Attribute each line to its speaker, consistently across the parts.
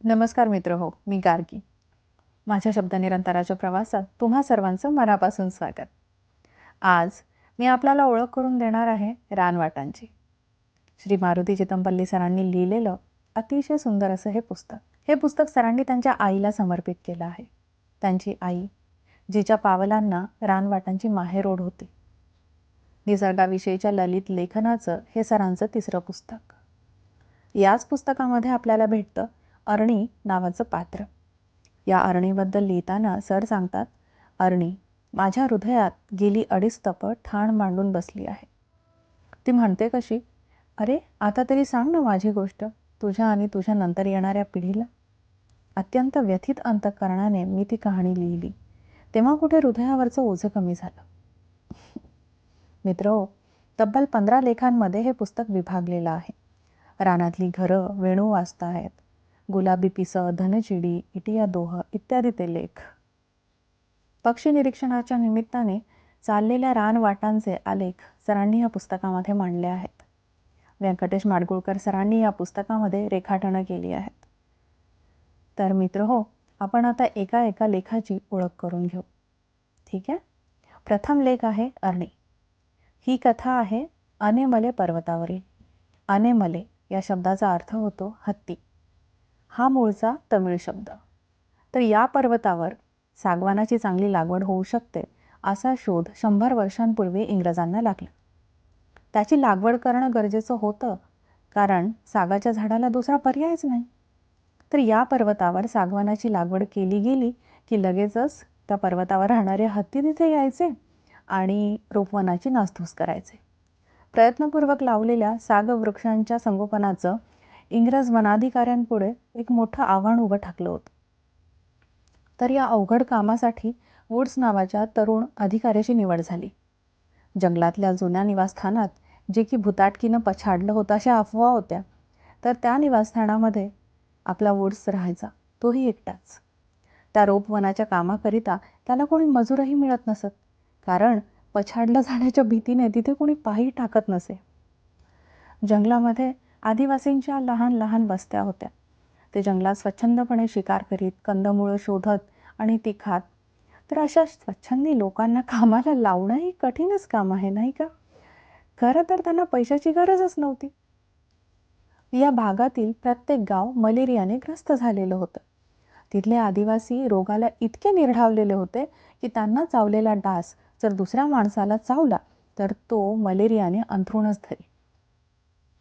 Speaker 1: नमस्कार मित्र हो, मी गार्गी. माझ्या शब्दनिरंतराच्या प्रवासात तुम्हा सर्वांचं मनापासून स्वागत. आज मी आपल्याला ओळख करून देणार आहे रानवाटांची. श्री मारुती चितमपल्ली सरांनी लिहिलेलं अतिशय सुंदर असं हे पुस्तक. हे पुस्तक सरांनी त्यांच्या आईला समर्पित केलं आहे. त्यांची आई, जिच्या पावलांना रानवाटांची माहेरओढ होती. निसर्गाविषयीच्या ललित लेखनाचं हे सरांचं तिसरं पुस्तक. याच पुस्तकामध्ये आपल्याला भेटतं अरणी नावाचं पात्र. या अरणीबद्दल लिहिताना सर सांगतात, अरणी माझ्या हृदयात गेली 2.5 तपं ठाण मांडून बसली आहे. ती म्हणते कशी, अरे आता तरी सांग ना माझी गोष्ट, तुझ्या आणि तुझ्या नंतर येणाऱ्या पिढीला. अत्यंत व्यथित अंतःकरणाने मी ती कहाणी लिहिली. तेव्हा कुठे हृदयावरचं ओझं कमी झालं. मित्रहो, तब्बल 15 लेखांमध्ये हे पुस्तक विभागलेलं आहे. रानातली घरं वेणू वाजतायत, गुलाबी पिसं, धनचिडी, इटिया दोह इत्यादी ते लेख. पक्षी निरीक्षणाच्या निमित्ताने चाललेल्या रानवाटांचे आलेख सरांनी या पुस्तकामध्ये मांडले आहेत. व्यंकटेश माडगुळकर सरांनी या पुस्तकामध्ये रेखाटनं केली आहेत. तर मित्र हो, आपण आता एका एका लेखाची ओळख करून घेऊ. ठीक आहे. प्रथम लेख आहे अरणी. ही कथा आहे अनेमले पर्वतावरील. अनेमले या शब्दाचा अर्थ होतो हत्ती. हा मूळचा तमिळ शब्द. तर या पर्वतावर सागवानाची चांगली लागवड होऊ शकते असा शोध 100 वर्षांपूर्वी इंग्रजांना लागला. त्याची लागवड करणं गरजेचं होतं, कारण सागाच्या झाडाला दुसरा पर्यायच नाही. तर या पर्वतावर सागवानाची लागवड केली गेली की लगेचच त्या पर्वतावर राहणारे हत्ती तिथे यायचे आणि रोपवनाची नासधूस करायचे. प्रयत्नपूर्वक लावलेल्या सागवृक्षांच्या संगोपनाचं इंग्रज वनाधिकाऱ्यांपुढे एक मोठं आव्हान उभं ठाकलं होतं. तर या अवघड कामासाठी वुड्स नावाच्या तरुण अधिकाऱ्याची निवड झाली. जंगलातल्या जुन्या निवासस्थानात, जे की भुताटकीनं पछाडलं होतं अशा अफवा होत्या, तर त्या निवासस्थानामध्ये आपला वुड्स राहायचा, तोही एकटाच. त्या रोपवनाच्या कामाकरिता त्याला कोणी मजूरही मिळत नसत, कारण पछाडलं जाण्याच्या भीतीने तिथे कोणी पाही टाकत नसे. जंगलामध्ये आदिवासींच्या लहान लहान वस्त्या होत्या. ते जंगलात स्वच्छंदपणे शिकार करीत, कंदमुळं शोधत आणि ती खात. तर अशा स्वच्छंदी लोकांना कामाला लावणंही कठीणच काम आहे, नाही का? खरं तर त्यांना पैशाची गरजच नव्हती. या भागातील प्रत्येक गाव मलेरियाने ग्रस्त झालेलं होतं. तिथले आदिवासी रोगाला इतके निर्ढावलेले होते की त्यांना चावलेला डास जर दुसऱ्या माणसाला चावला तर तो मलेरियाने अंथरूणच धरी.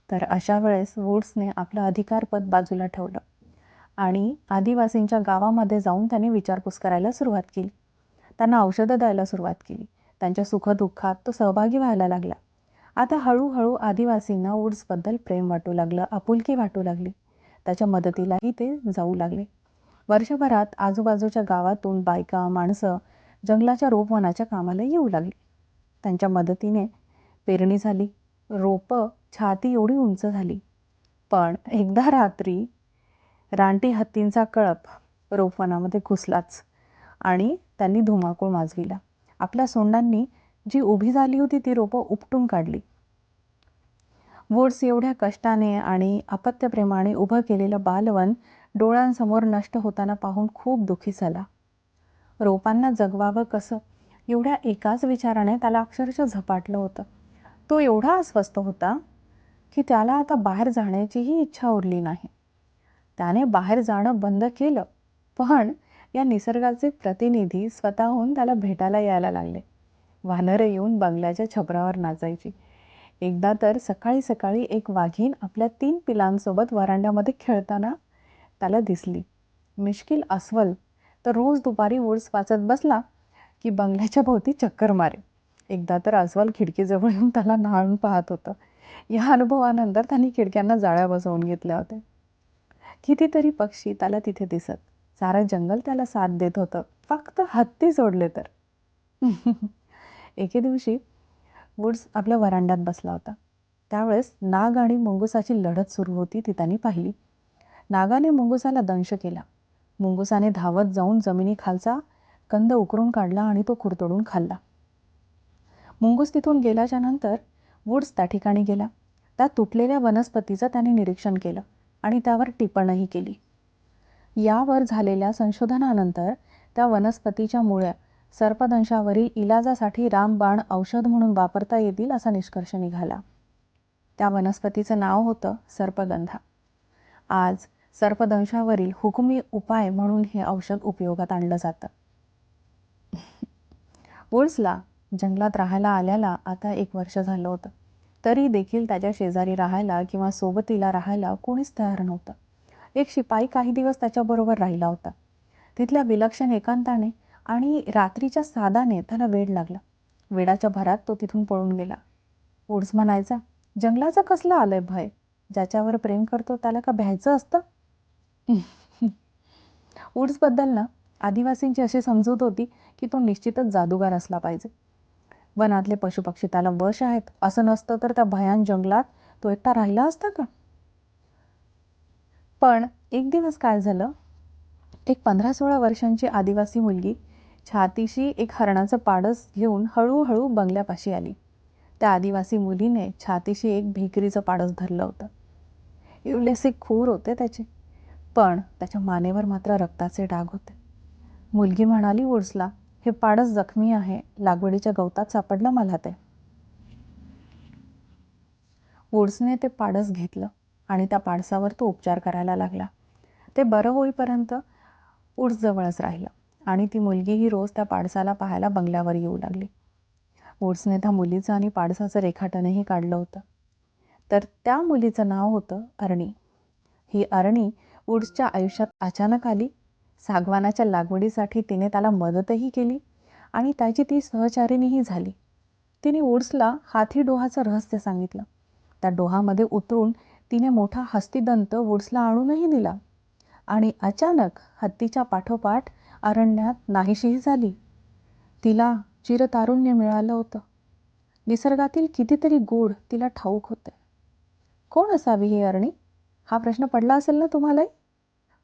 Speaker 1: तर अशा वेळेस वुड्सने आपलं अधिकारपद बाजूला ठेवलं आणि आदिवासींच्या गावामध्ये जाऊन त्याने विचारपूस करायला सुरुवात केली. त्यांना औषधं द्यायला सुरुवात केली. त्यांच्या सुखदुःखात तो सहभागी व्हायला लागला. आता हळूहळू आदिवासींना वुड्सबद्दल प्रेम वाटू लागलं, आपुलकी वाटू लागली. त्याच्या मदतीलाही ते जाऊ लागले. वर्षभरात आजूबाजूच्या गावातून बायका, माणसं जंगलाच्या रोपवनाच्या कामाला येऊ लागली. त्यांच्या मदतीने पेरणी झाली. रोपं छाती एवढी उंच झाली. पण एकदा रात्री रानटी हत्तींचा कळप रोपवनामध्ये घुसलाच आणि त्यांनी धुमाकूळ माजविला. आपल्या सोंडांनी जी उभी झाली होती ती रोपं उपटून काढली. वुड्स एवढ्या कष्टाने आणि अपत्यप्रेमाने उभं केलेलं बालवन डोळ्यांसमोर नष्ट होताना पाहून खूप दुःखी झाला. रोपांना जगवावं कसं, एवढ्या एकाच विचाराने त्याला अक्षरशः झपाटलं होतं. तो एवढा अस्वस्थ होता की त्याला आता बाहेर जाण्याचीही इच्छा उरली नाही. त्याने बाहेर जाणं बंद केलं, पण या निसर्गाचे प्रतिनिधी स्वतःहून त्याला भेटायला यायला लागले. वानरं येऊन बंगल्याच्या छपरावर नाचायची. एकदा तर सकाळी सकाळी एक वाघीण आपल्या 3 पिलांसोबत वरांड्यामध्ये खेळताना त्याला दिसली. मिश्किल अस्वल तर रोज दुपारी वुड्स वाचत बसला की बंगल्याच्या भोवती चक्कर मारे. एकदा तर अस्वल खिडकीजवळ येऊन त्याला न्हाळून पाहत होतं. या अनुभवानंतर त्यांनी खिडक्यांना जाळ्या बसवून घेतल्या होत्या. कितीतरी पक्षी त्याला तिथे दिसत. सारं जंगल त्याला साथ देत होतं, फक्त हत्ती सोडले तर. एके दिवशी वुड्स आपल्या वरांड्यात बसला होता. त्यावेळेस नाग आणि मुंगुसाची लढत सुरू होती, ती त्यांनी पाहिली. नागाने मुंगुसाला दंश केला. मुंगुसाने धावत जाऊन जमिनीखालचा कंद उकरून काढला आणि तो खुरतडून खाल्ला. मुंगूस तिथून गेल्याच्या नंतर वुड्स त्या ठिकाणी गेला. त्या तुटलेल्या वनस्पतीचं त्याने निरीक्षण केलं आणि त्यावर टिप्पणही केली. यावर झालेल्या संशोधनानंतर त्या वनस्पतीच्या मुळ्या सर्पदंशावरील इलाजासाठी रामबाण औषध म्हणून वापरता येतील असा निष्कर्ष निघाला. त्या वनस्पतीचं नाव होतं सर्पगंधा. आज सर्पदंशावरील हुकमी उपाय म्हणून हे औषध उपयोगात आणलं जातं. वुड्सला जंगलात राहायला आल्याला आता 1 वर्ष झालं होतं. तरी देखील त्याच्या शेजारी राहायला किंवा सोबतीला राहायला कोणीच तयार नव्हतं. एक शिपाई काही दिवस त्याच्याबरोबर राहिला होता. तिथल्या विलक्षण एकांताने आणि रात्रीच्या सादाने त्याला वेड लागलं. वेडाच्या भरात तो तिथून पळून गेला. वुड्स म्हणायचा, जंगलाचं कसलं आलंय भय? ज्याच्यावर प्रेम करतो त्याला का भ्यायचं असतं? वुड्सबद्दल ना आदिवासींची अशी समजूत होती की तो निश्चितच जादूगार असला पाहिजे. वनातले पशुपक्षी त्याला वश आहेत असं नसतं तर त्या भयान जंगलात तो एकटा राहिला असता का? पण एक दिवस काय झालं, एक 15-16 वर्षांची आदिवासी मुलगी छातीशी एक हरणाचं पाडस घेऊन हळूहळू बंगल्यापाशी आली. त्या आदिवासी मुलीने छातीशी एक भिकरीचं पाडस धरलं होतं. इवलेसे खूर होते त्याचे, पण त्याच्या मानेवर मात्र रक्ताचे डाग होते. मुलगी म्हणाली वुड्सला, हे पाडस जखमी आहे, लागवडीच्या गवतात सापडलं मला ते. वुड्सने ते पाडस घेतलं आणि त्या पाडसावर तो उपचार करायला लागला. ते बरं होईपर्यंत वुड्स जवळच राहिलं आणि ती मुलगीही रोज त्या पाडसाला पाहायला बंगल्यावर येऊ लागली. वुड्सने त्या मुलीचं आणि पाडसाचं रेखाटनही काढलं होतं. तर त्या मुलीचं नाव होतं अरणी. ही अरणी वुड्सच्या आयुष्यात अचानक आली. सागवानाच्या लागवडीसाठी तिने त्याला मदतही केली आणि त्याची ती सहचारिणीही झाली. तिने वुड्सला हाती डोहाचं रहस्य सांगितलं. त्या डोहामध्ये उतरून तिने मोठा हस्तिदंत वुड्सला आणूनही दिला आणि अचानक हत्तीच्या पाठोपाठ अरण्यात नाहीशीही झाली. तिला चिरतारुण्य मिळालं होतं. निसर्गातील कितीतरी गूढ तिला ठाऊक होते. कोण असावी ही अरणी? हा प्रश्न पडला असेल ना तुम्हालाही?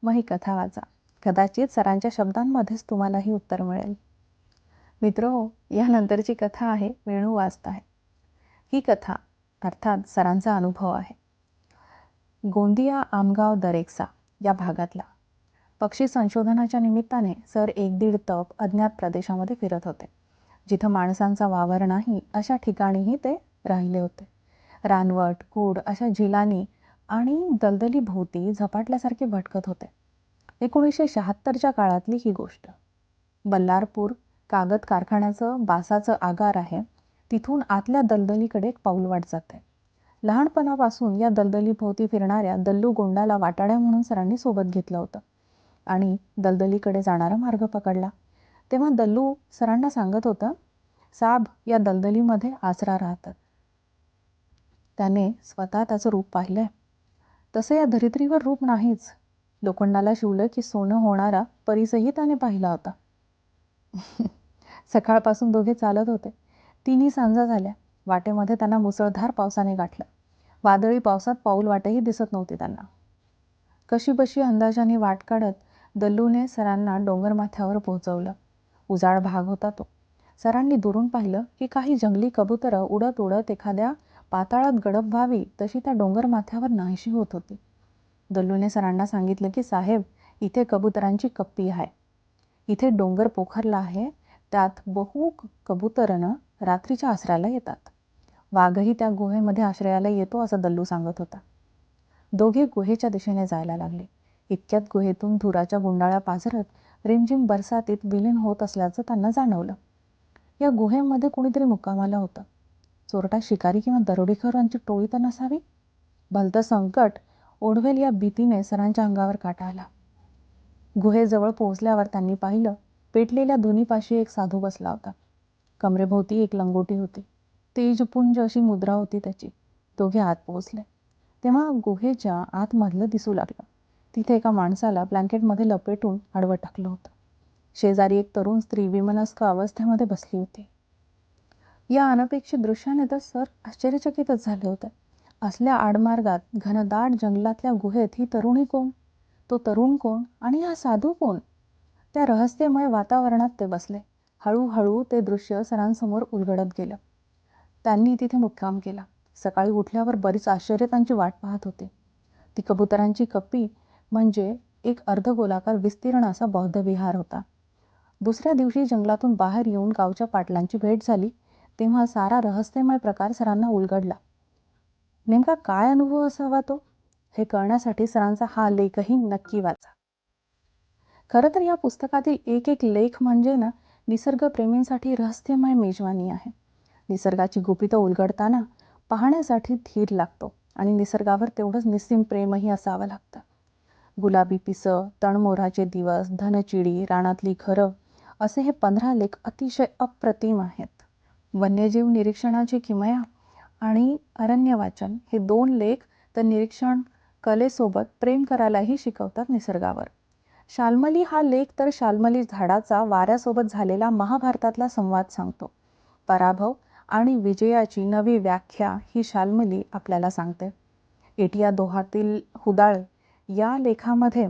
Speaker 1: मग ही कथा वाचा. कदाचित सरांच्या शब्दांमध्येच तुम्हालाही उत्तर मिळेल. मित्रहो, यानंतरची कथा आहे वेणू वाजत आहे. ही कथा अर्थात सरांचा अनुभव आहे. गोंदिया, आमगाव, दरेकसा या भागातला. पक्षी संशोधनाच्या निमित्ताने सर 1-1.5 तप अज्ञात प्रदेशामध्ये फिरत होते. जिथं माणसांचा वावर नाही अशा ठिकाणीही ते राहिले होते. रानवट, कूड अशा झिलांनी आणि दलदली भोवती झपाटल्यासारखे भटकत होते. 1976च्या काळातली ही गोष्ट. बल्लारपूर कागद कारखान्याचं बासाचं आगार आहे. तिथून आतल्या दलदलीकडे एक पाऊलवाट जाते. लहानपणापासून या दलदलीभोवती फिरणाऱ्या दल्लू गोंडाला वाटाड्या म्हणून सरांनी सोबत घेतलं होतं आणि दलदलीकडे जाणारा मार्ग पकडला. तेव्हा दल्लू सरांना सांगत होता, साब या दलदलीमध्ये आसरा राहतात. त्याने स्वतः त्याचं रूप पाहिलंय. तसं या धरित्रीवर रूप नाहीच. लोखंडाला शिवलं की सोनं होणारा परिसही त्याने पाहिला होता. सकाळपासून दोघे चालत होते. 3 सांजा झाल्या. वाटेमध्ये त्यांना मुसळधार पावसाने गाठलं. वादळी पावसात पाऊल वाटही दिसत नव्हती त्यांना. कशीबशी अंदाजाने वाट काढत दल्लूने सरांना डोंगरमाथ्यावर पोहोचवलं. उजाड भाग होता तो. सरांनी दुरून पाहिलं की काही जंगली कबुतरं उडत उडत एखाद्या पाताळात गडप व्हावी तशी त्या डोंगरमाथ्यावर नाहीशी होत होती. दल्लूने सरांना सांगितलं की साहेब, इथे कबुतरांची कप्पी आहे. इथे डोंगर पोखरला आहे. त्यात बहु कबुतरं रात्रीच्या आसऱ्याला येतात. वाघही त्या गुहेमध्ये आश्रयाला येतो असं दल्लू सांगत होता. दोघे गुहेच्या दिशेने जायला लागले. इतक्यात गुहेतून धुराच्या गुंडाळ्या पाझरत रिमझिम बरसातीत विलीन होत असल्याचं त्यांना जाणवलं. या गुहेमध्ये कुणीतरी मुक्कामाला होतं. चोरटा शिकारी किंवा दरोडेखोरांची टोळी तर नसावी? भलतं संकट ओढवेल या भीतीने सरांच्या अंगावर काटा आला. गुहेजवळ पोहोचल्यावर त्यांनी पाहिलं, पेटलेल्या धुनीपाशी एक साधू बसला होता. कमरेभोवती एक लंगोटी होती. तेजपुंज अशी मुद्रा होती त्याची. दोघे आत पोहोचले तेव्हा गुहेच्या आतमधलं दिसू लागलं. तिथे एका माणसाला ब्लँकेटमध्ये लपेटून आडवं टाकलं होतं. शेजारी एक तरुण स्त्री विमनस्क अवस्थेमध्ये बसली होती. या अनपेक्षित दृश्याने तर सर आश्चर्यचकितच झाले होते. असल्या आडमार्गात घनदाट जंगलातल्या गुहेत ही तरुणी कोण? तो तरुण कोण? आणि हा साधू कोण? त्या रहस्यमय वातावरणात ते बसले. हळूहळू ते दृश्य सरांसमोर उलगडत गेलं. त्यांनी तिथे मुक्काम केला. सकाळी उठल्यावर बरीच आश्चर्य त्यांची वाट पाहत होते. ती कबुतरांची कप्पी म्हणजे एक अर्धगोलाकार विस्तीर्ण असा बौद्ध विहार होता. दुसऱ्या दिवशी जंगलातून बाहेर येऊन गावच्या पाटलांची भेट झाली तेव्हा सारा रहस्यमय प्रकार सरांना उलगडला. नेमका काय अनुभव असावा तो, हे कळण्यासाठी सरांचा हा लेखही नक्की वाचा. खरं तर या पुस्तकातील एक एक लेख म्हणजे ना निसर्गप्रेमींसाठी रहस्यमय मेजवानी आहे. निसर्गाची गुपितं उलगडताना पाहण्यासाठी धीर लागतो आणि निसर्गावर तेवढंच निस्सीम प्रेमही असावं लागतं. गुलाबी पिसं, तणमोराचे दिवस, धनचिडी, रानातली घरं असे हे 15 लेख अतिशय अप्रतिम आहेत. वन्यजीव निरीक्षणाची किमया आणि अरण्य वाचन हे 2 लेख तर निरीक्षण कलेसोबत प्रेम करायलाही शिकवतात निसर्गावर. शाल्मली हा लेख तर शाल्मली झाडाचा वाऱ्यासोबत झालेला महाभारतातला संवाद सांगतो. पराभव आणि विजयाची नवी व्याख्या ही शाल्मली आपल्याला सांगते. इटिया दोहातील हुदाळे या लेखामध्ये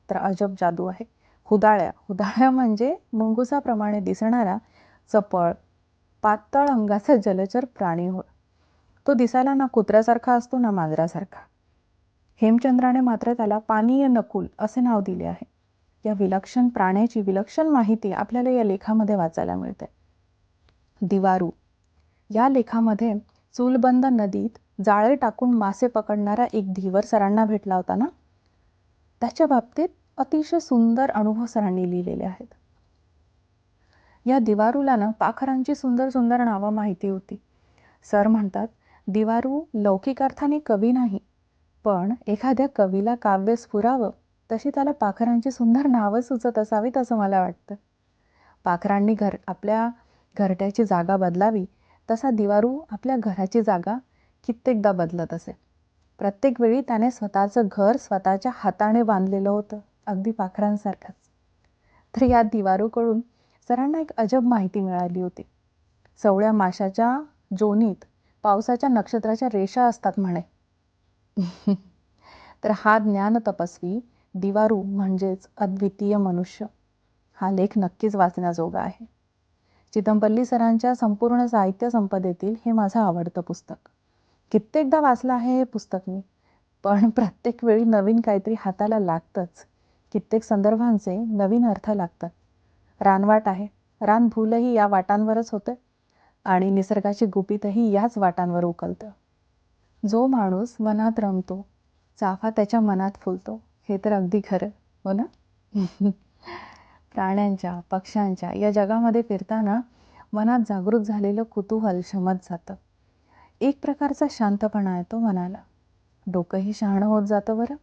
Speaker 1: तर अजब जादू आहे. हुदाळ्या म्हणजे मुंगुसाप्रमाणे दिसणारा चपळ पातळ अंगाचा जलचर प्राणी होय. तो दिसायला ना कुत्र्यासारखा असतो ना मांजरासारखा. हेमचंद्राने मात्र त्याला पानीय नकुल असे नाव दिले आहे. या विलक्षण प्राण्याची विलक्षण माहिती आपल्याला या लेखामध्ये वाचायला मिळते. दिवारू या लेखामध्ये चूलबंद नदीत जाळे टाकून मासे पकडणारा एक धीवर सरांना भेटला होता ना, त्याच्या बाबतीत अतिशय सुंदर अनुभव सरांनी लिहिलेले आहेत. या दिवारूला ना पाखरांची सुंदर सुंदर नावं माहिती होती. सर म्हणतात, दिवारू लौकिक अर्थाने कवी नाही, पण एखाद्या कवीला काव्य स्फुरावं तशी त्याला पाखरांची सुंदर नावं सुचत असावीत असं मला वाटतं. पाखरांनी आपल्या घरट्याची जागा बदलावी तसा दिवारू आपल्या घराची जागा कित्येकदा बदलत असे. प्रत्येक वेळी त्याने स्वतःचं घर स्वतःच्या हाताने बांधलेलं होतं, अगदी पाखरांसारखंच. तर या दिवारूकडून सरांना एक अजब माहिती मिळाली होती. सवळ्या माशाच्या जोनीत पावसाच्या नक्षत्राच्या रेषा असतात म्हणे. तर हा ज्ञान तपस्वी दिवारू म्हणजेच अद्वितीय मनुष्य. हा लेख नक्कीच वाचण्याजोगा आहे. चिदंपल्ली सरांच्या संपूर्ण साहित्य संपदेतील हे माझं आवडतं पुस्तक. कित्येकदा वाचलं आहे हे पुस्तक मी, पण प्रत्येक वेळी नवीन काहीतरी हाताला लागतंच. कित्येक संदर्भांचे नवीन अर्थ लागतात. रानवाट आहे, रानफुलही या वाटांवरच होते आणि निसर्गाची गुपितही याच वाटांवर उकलतं. जो माणूस वनात रमतो, चाफा त्याच्या मनात फुलतो, हे तर अगदी खरं, हो ना? प्राण्यांच्या पक्ष्यांच्या या जगामध्ये फिरताना मनात जागृत झालेलं कुतूहल शमत जातं. एक प्रकारचा शांतपणा येतो मनाला. डोकंही शहाणं होत जातं बरं.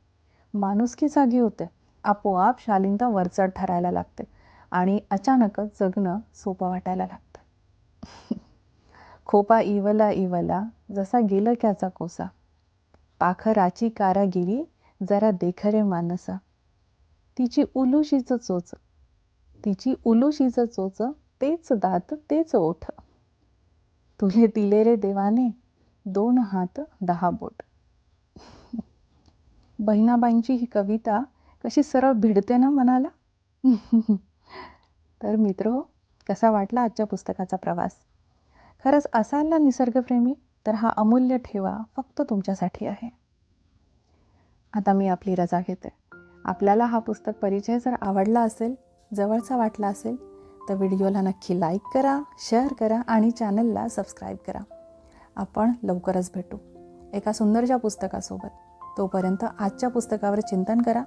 Speaker 1: माणुसकी जागी होते. आपोआप शालीनता वरचढ ठरायला लागते आणि अचानकच जगणं सोपं वाटायला लागतं. खोपा इवला इवला जसा गेलं क्याचा कोसा, पाखराची कारागिरी जरा देखरे मानसा, तिची उलुशीच चोच तेच दात तेच ओठ, तुले दिले रे देवाने 2 हात 10 बोट. बहिणाबाईंची ही कविता कशी सरळ भिडते ना मनाला. तर मित्र, कसा वाटला आजच्या पुस्तकाचा प्रवास? खरंच असाल ना निसर्गप्रेमी तर हा अमूल्य ठेवा फक्त तुमच्यासाठी आहे. आता मी आपली रजा घेते. आपल्याला हा पुस्तक परिचय जर आवडला असेल, जवळचा वाटला असेल तर व्हिडिओला नक्की लाईक करा, शेअर करा आणि चॅनलला सबस्क्राईब करा. आपण लवकरच भेटू एका सुंदरशा पुस्तकासोबत. तोपर्यंत आजच्या पुस्तकावर चिंतन करा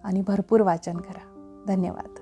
Speaker 1: आणि भरपूर वाचन करा. धन्यवाद.